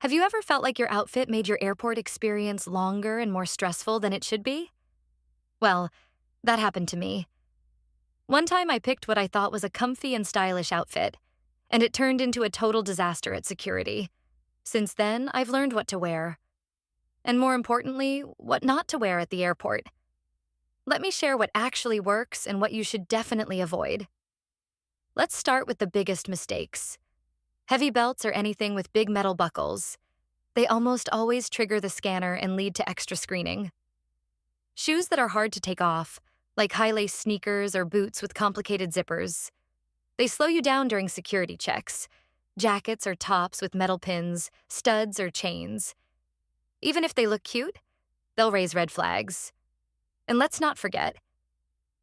Have you ever felt like your outfit made your airport experience longer and more stressful than it should be? Well, that happened to me. One time I picked what I thought was a comfy and stylish outfit, and it turned into a total disaster at security. Since then, I've learned what to wear, and more importantly, what not to wear at the airport. Let me share what actually works and what you should definitely avoid. Let's start with the biggest mistakes. Heavy belts or anything with big metal buckles. They almost always trigger the scanner and lead to extra screening. Shoes that are hard to take off, like high-lace sneakers or boots with complicated zippers. They slow you down during security checks. Jackets or tops with metal pins, studs or chains. Even if they look cute, they'll raise red flags. And let's not forget,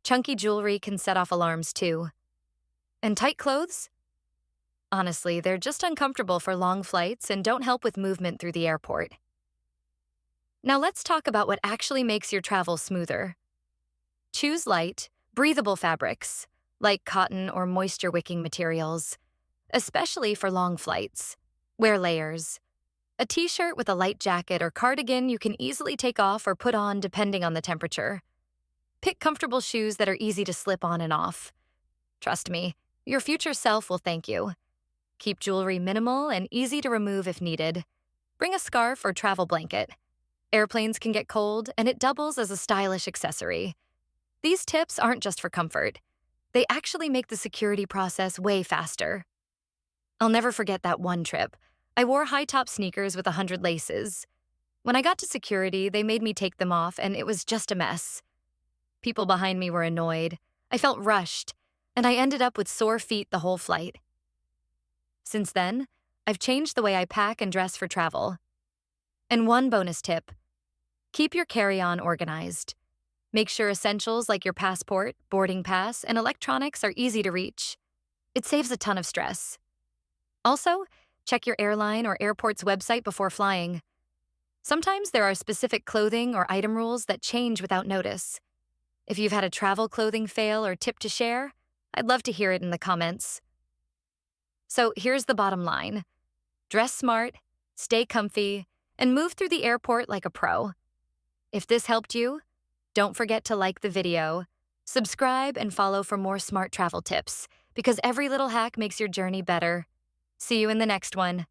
chunky jewelry can set off alarms too. And tight clothes? Honestly, they're just uncomfortable for long flights and don't help with movement through the airport. Now let's talk about what actually makes your travel smoother. Choose light, breathable fabrics, like cotton or moisture-wicking materials, especially for long flights. Wear layers. A t-shirt with a light jacket or cardigan you can easily take off or put on depending on the temperature. Pick comfortable shoes that are easy to slip on and off. Trust me, your future self will thank you. Keep jewelry minimal and easy to remove if needed. Bring a scarf or travel blanket. Airplanes can get cold, and it doubles as a stylish accessory. These tips aren't just for comfort. They actually make the security process way faster. I'll never forget that one trip. I wore high-top sneakers with 100 laces. When I got to security, they made me take them off, and it was just a mess. People behind me were annoyed. I felt rushed, and I ended up with sore feet the whole flight. Since then, I've changed the way I pack and dress for travel. And one bonus tip: keep your carry-on organized. Make sure essentials like your passport, boarding pass, and electronics are easy to reach. It saves a ton of stress. Also, check your airline or airport's website before flying. Sometimes there are specific clothing or item rules that change without notice. If you've had a travel clothing fail or tip to share, I'd love to hear it in the comments. So here's the bottom line. Dress smart, stay comfy, and move through the airport like a pro. If this helped you, don't forget to like the video, subscribe, and follow for more smart travel tips, because every little hack makes your journey better. See you in the next one.